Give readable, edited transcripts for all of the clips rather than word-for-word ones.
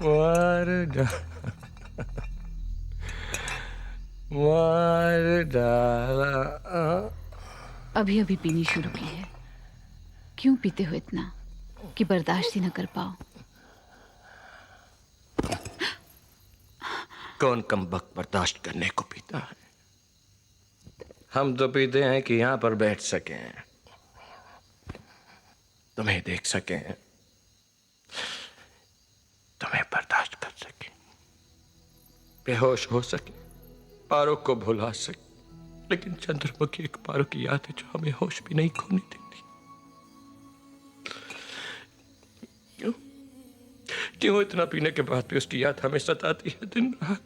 मार डा मार डाला। अभी अभी पीनी शुरू की है। क्यों पीते हो इतना कि बर्दाश्त ही न कर पाओ? कौन कमबख्त बर्दाश्त करने को पीता है? हम तो पीते हैं कि यहां पर बैठ सकें, तुम्हें देख सकें, तुम्हें बर्दाश्त कर सकें, बेहोश हो सके, पारों को भुला सके। लेकिन चंद्रमुखी एक पारों की याद है जो हमें होश भी नहीं खोने देती। क्यों क्यों इतना पीने के बाद भी उसकी याद हमें सताती है दिन रात?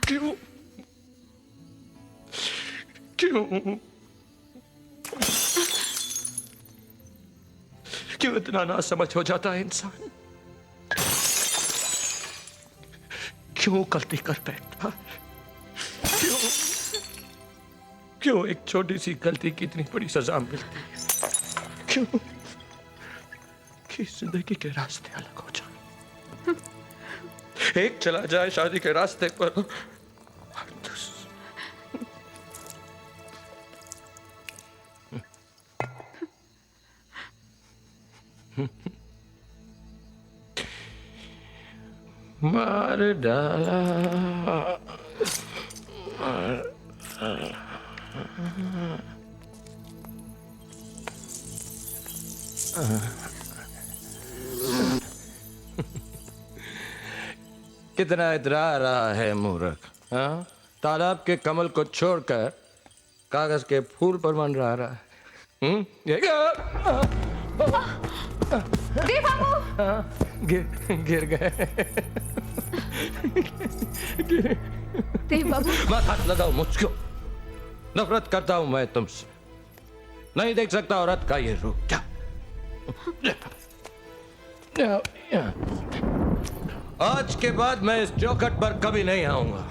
क्यों क्यों क्यों इतना नासमझ हो जाता है इंसान? क्यों गलती कर बैठता है? क्यों क्यों एक छोटी सी गलती की इतनी बड़ी सजा मिलती है? क्यों कि जिंदगी के रास्ते अलग हो जाए। एक चला जाए शादी के रास्ते पर, मार डाला, मार डाला। कितना इतरा रहा है मूर्ख, हाँ? तालाब के कमल को छोड़कर कागज के फूल पर मन रहा है। देव बाबू! गिर गए। देव बाबू! मत हाथ लगाओ मुझको, नफरत करता हूं मैं तुमसे। नहीं देख सकता औरत का ये रूप। आज के बाद मैं इस चौखट पर कभी नहीं आऊंगा।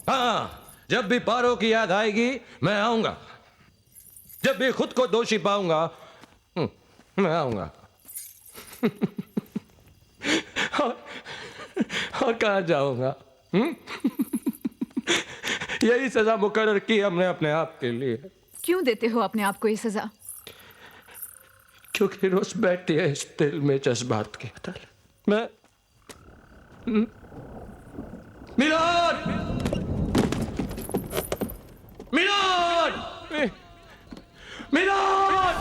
हाँ, जब भी पारो की याद आएगी मैं आऊंगा। जब भी खुद को दोषी पाऊंगा मैं आऊंगा। और कहां जाऊंगा? यही सजा मुकर्रर की हमने अपने आप के लिए। क्यों देते हो अपने आप को ये सजा? क्योंकि रोज बैठती है इस दिल में जज्बात की अदालत। मैं मिलाद मिलाद मिलाद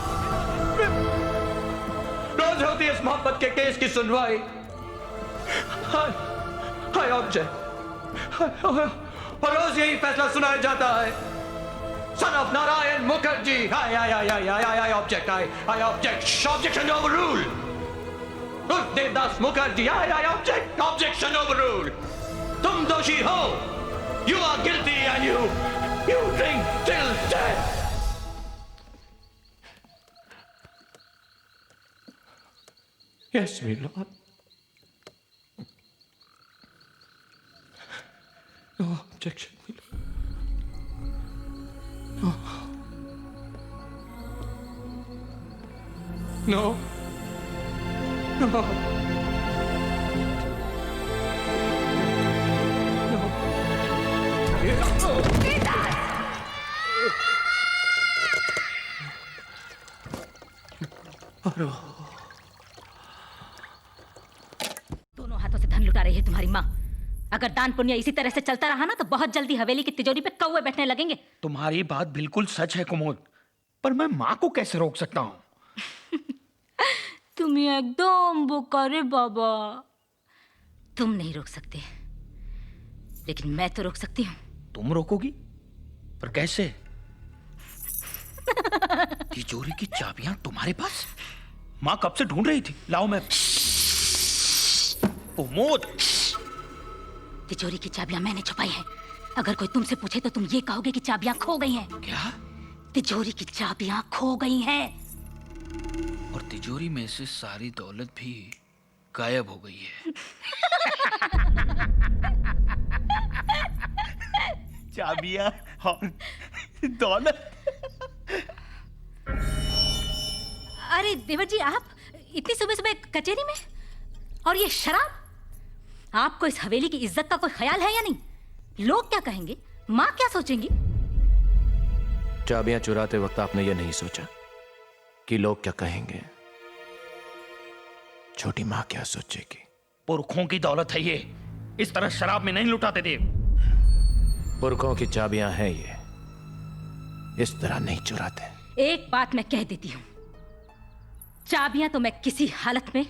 रोज होती है इस मोहब्बत के केस की सुनवाई। हाय हाय ऑब्जेक्ट, और रोज यही फैसला सुनाया जाता है। Son of Narayan Mukherjee, I object, I object, objection overruled. Devdas Mukherjee, I object, objection overruled. तुम दोषी हो, you are guilty and you drink till death. Yes, my lord. No objection, my lord. No. No. दोनों हाथों से धन लुटा रही है तुम्हारी माँ। अगर दान पुण्य इसी तरह से चलता रहा ना तो बहुत जल्दी हवेली की तिजोरी पे कौवे बैठने लगेंगे। तुम्हारी बात बिल्कुल सच है कुमोद, पर मैं माँ को कैसे रोक सकता हूँ? तुम एकदम बोका रे बाबा। तुम नहीं रोक सकते, लेकिन मैं तो रोक सकती हूँ। तुम रोकोगी? पर कैसे? तिजोरी की चाबियां तुम्हारे पास? माँ कब से ढूंढ रही थी। लाओ मैं। कुमोद, तिजोरी की चाबियां मैंने छुपाई हैं। अगर कोई तुमसे पूछे तो तुम ये कहोगे कि चाबियां खो गई हैं। क्या? तिजोरी की चाबियां खो गई हैं। और तिजोरी में से सारी दौलत भी गायब हो गई है। चाबियां और दौलत। अरे देवर जी, आप इतनी सुबह सुबह कचहरी में, और ये शराब? आपको इस हवेली की इज्जत का कोई ख्याल है या नहीं? लोग क्या कहेंगे, माँ क्या सोचेंगी? चाबियां चुराते वक्त आपने ये नहीं सोचा कि लोग क्या कहेंगे, छोटी माँ क्या सोचेगी? पुरखों की दौलत है ये, इस तरह शराब में नहीं लुटाते देव। पुरखों की चाबियां हैं ये, इस तरह नहीं चुराते। एक बात मैं कह देती हूँ, चाबियां तो मैं किसी हालत में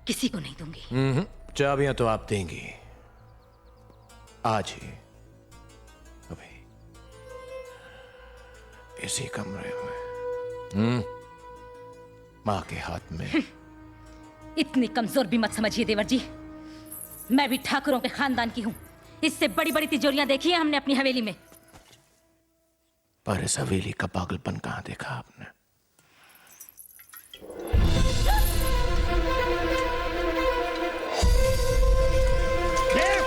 किसी को नहीं दूंगी। चाबियां तो आप देंगी, आज ही, अभी, इसी कमरे में, माँ के हाथ में। इतनी कमजोर भी मत समझिए देवर जी, मैं भी ठाकुरों के खानदान की हूँ। इससे बड़ी बड़ी तिजोरियां देखी हैं हमने अपनी हवेली में। पर इस हवेली का पागलपन कहां देखा आपने? देव,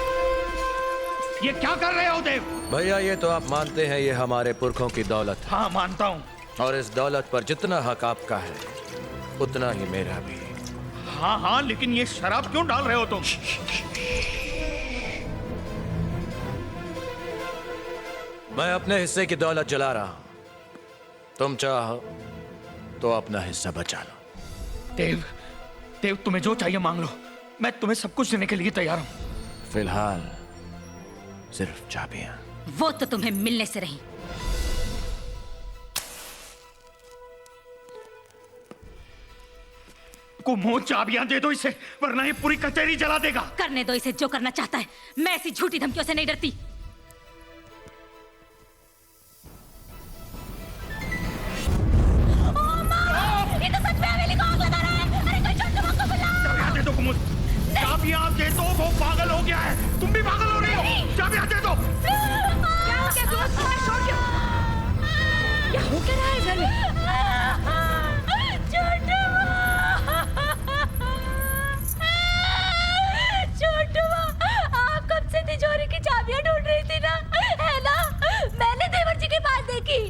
ये क्या कर रहे हो देव? भैया ये तो आप मानते हैं ये हमारे पुरखों की दौलत है, हाँ मानता हूँ। और इस दौलत पर जितना हक आपका है उतना ही मेरा भी। हाँ हाँ, लेकिन ये शराब क्यों डाल रहे हो तुम? मैं अपने हिस्से की दौलत जला रहा हूं, तुम चाहो तो अपना हिस्सा बचा लो। देव, देव तुम्हें जो चाहिए मांग लो, मैं तुम्हें सब कुछ देने के लिए तैयार हूं। फिलहाल सिर्फ चाबियां। वो तो तुम्हें मिलने से रही। को मुंह चाबियां दे दो इसे, वरना ये पूरी कचहरी जला देगा। करने दो इसे जो करना चाहता है, मैं ऐसी झूठी धमकियों से नहीं डरती। ये तो सच में हवेली को आग लगा रहा है। अरे कोई छोटे लोग को बुलाओ। चाबियां दे दो कुमुद, चाबियां दे दो, वो पागल हो गया है। तुम भी पागल हो रही हो। चाबियां दे दो। क्या हो गया दोस्त, तुम्हारा शोर क्यों? क्या हो क्या रहा है घर में? छोटू, आप कब से तिजोरी की चाबियां ढूंढ रही थी ना, है ना? मैंने देवर जी के पास देखी,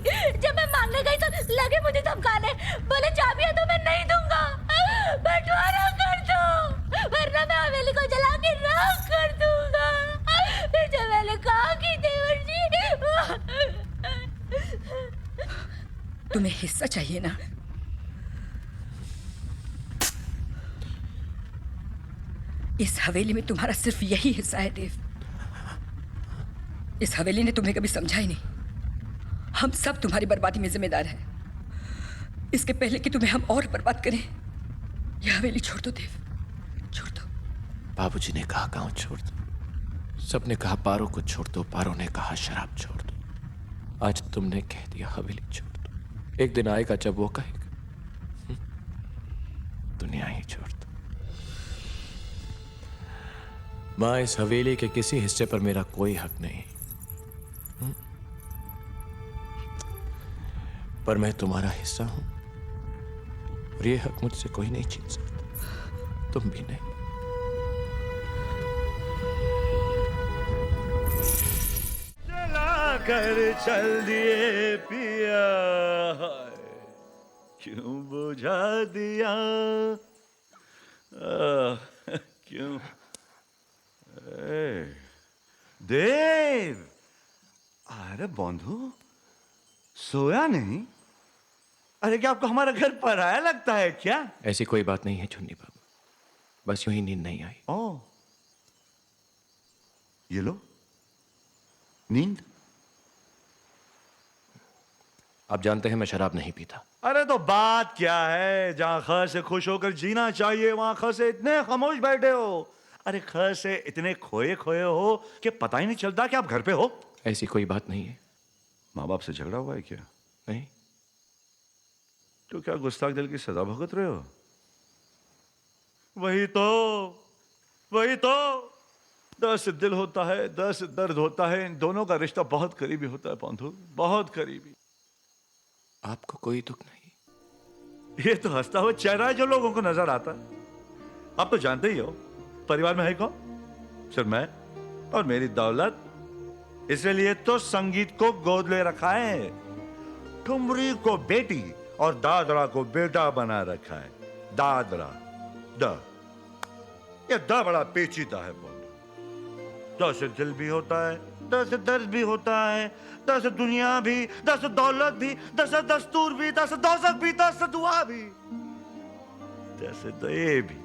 जब मैं मांगने गई तो लगे मुझे धमकाने, बोले चाबियां तो मैं नहीं दूंगा, बंटवारा कर दो, वरना मैं हवेली को जला के राख कर दूंगा। फिर जब मैंने कहा कि देवर जी, तुम्हें हिस्सा चाहिए ना? इस हवेली में तुम्हारा सिर्फ यही हिस्सा है देव। इस हवेली ने तुम्हें कभी समझा ही नहीं। हम सब तुम्हारी बर्बादी में जिम्मेदार हैं। इसके पहले कि तुम्हें हम और बर्बाद करें, यह हवेली छोड़ दो देव, छोड़ दो। बाबूजी ने कहा गांव छोड़ दो, सबने कहा पारो को छोड़ दो, पारो ने कहा शराब छोड़ दो, आज तुमने कह दिया हवेली छोड़ दो। एक दिन आएगा जब वो कहेगा दुनिया ही छोड़ दो। मां, इस हवेली के किसी हिस्से पर मेरा कोई हक नहीं, पर मैं तुम्हारा हिस्सा हूं और ये हक मुझसे कोई नहीं छीन सकता, तुम भी नहीं। चला कर चल दिए पिया, क्यों बुझा दिया, क्यों? देव, अरे बंधु, सोया नहीं? अरे क्या आपको हमारा घर पराया लगता है क्या? ऐसी कोई बात नहीं है चुन्नी बाबू, बस यूं ही नींद नहीं आई। ओ, ये लो नींद। आप जानते हैं मैं शराब नहीं पीता। अरे तो बात क्या है, जहां ख से खुश होकर जीना चाहिए वहां ख से इतने खामोश बैठे हो। अरे ख से इतने खोए खोए हो कि पता ही नहीं चलता कि आप घर पे हो। ऐसी कोई बात नहीं है। माँ बाप से झगड़ा हुआ है क्या? नहीं। तो क्या गुस्ताख दिल की सजा भुगत रहे हो? वही तो 10 दिल होता है, 10 दर्द होता है, इन दोनों का रिश्ता बहुत करीबी होता है बंधु, बहुत करीबी। आपको कोई दुख नहीं? ये तो हंसता हुआ चेहरा है जो लोगों को नजर आता है। आप तो जानते ही हो परिवार में है कौन? सिर्फ मैं और मेरी दौलत। इसलिए तो संगीत को गोद ले रखा है, ठुमरी को बेटी और दादरा को बेटा बना रखा है। दादरा द, ये द बड़ा पेचीदा है बोल। द से दिल भी होता है, द से दर्द भी होता है, द से दुनिया भी, द से दौलत भी, द से दस्तूर भी, द से दोज़ख भी, द से दुआ भी, द से दये भी,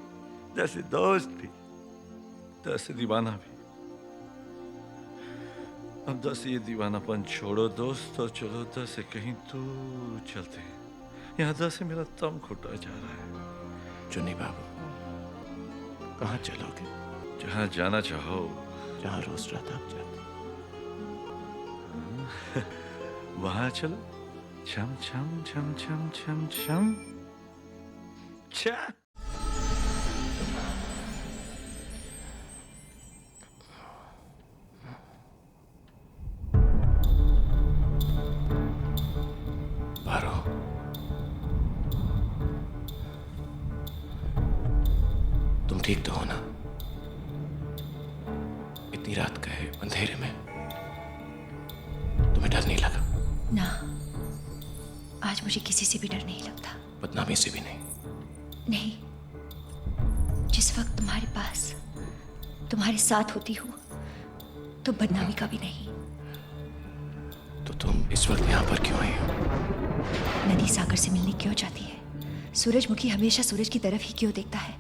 द से दोस्त भी, द से दीवाना भी। अब 10 ये दीवानापन छोड़ो दोस्त, और चलो 10 से कहीं दूर चलते हैं। यहाँ 10 से मेरा दम घुटा जा रहा है। चुन्नी बाबू, कहाँ चलोगे? जहाँ जाना चाहो। जहाँ रोज रात आप जाते। वहाँ चलो। छम छम छम छम छम छम छा। पारो, तुम ठीक तो हो ना? इतनी रात का है, अंधेरे में तुम्हें डर नहीं लगा? ना, आज मुझे किसी से भी डर नहीं लगता। बदनामी से भी नहीं? नहीं, जिस वक्त तुम्हारे पास, तुम्हारे साथ होती हूँ, तो बदनामी का भी नहीं। तो तुम इस वक्त यहाँ पर क्यों आई हो? नदी सागर से मिलने क्यों जाती है? सूरजमुखी हमेशा सूरज की तरफ ही क्यों देखता है?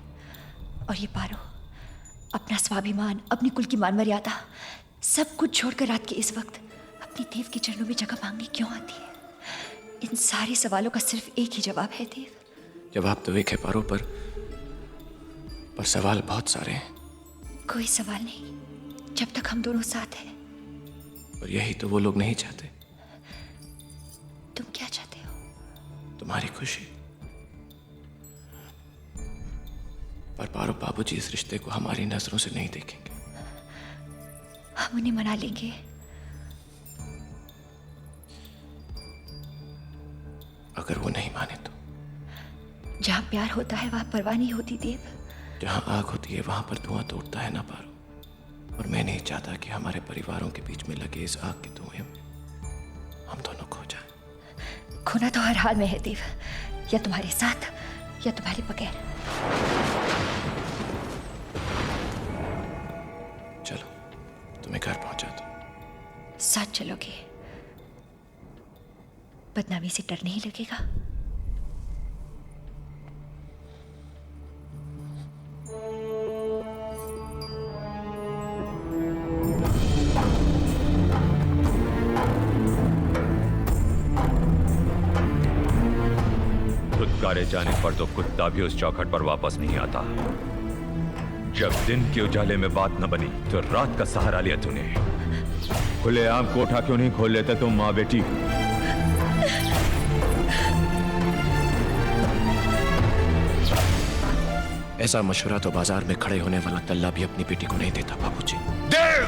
और ये पारो अपना स्वाभिमान, अपनी कुल की मान मर्यादा सब कुछ छोड़कर रात के इस वक्त अपनी देव के चरणों में जगह मांगने क्यों आती है? इन सारे सवालों का सिर्फ एक ही जवाब है देव। जवाब तो एक है पारो, पर सवाल बहुत सारे हैं। कोई सवाल नहीं जब तक हम दोनों साथ हैं। और यही तो वो लोग नहीं चाहते। तुम क्या चाहते हो? तुम्हारी खुशी। पर पारो, बाबूजी इस रिश्ते को हमारी नजरों से नहीं देखेंगे। हम उन्हें मना लेंगे। अगर वो नहीं माने तो? जहाँ प्यार होता है वहाँ परवाह नहीं होती देव। जहाँ आग होती है वहां पर धुआं तो उठता है ना पारो। और मैं नहीं चाहता कि हमारे परिवारों के बीच में लगे इस आग के धुएं में हम दोनों खो जाएं। खोना तो हर हाल में है देव, या तुम्हारे साथ या तुम्हारे बगैर। चलो, तुम्हें घर पहुंचा दो। साथ चलोगे? बदनामी से डर नहीं लगेगा? फुदकारे जाने पर तो कुत्ता भी उस चौखट पर वापस नहीं आता। जब दिन के उजाले में बात न बनी तो रात का सहारा लिया तूने। खुलेआम कोठा क्यों नहीं खोल लेते तुम माँ बेटी? ऐसा मशवरा तो बाजार में खड़े होने वाला तल्ला भी अपनी बेटी को नहीं देता बाबूजी। देव!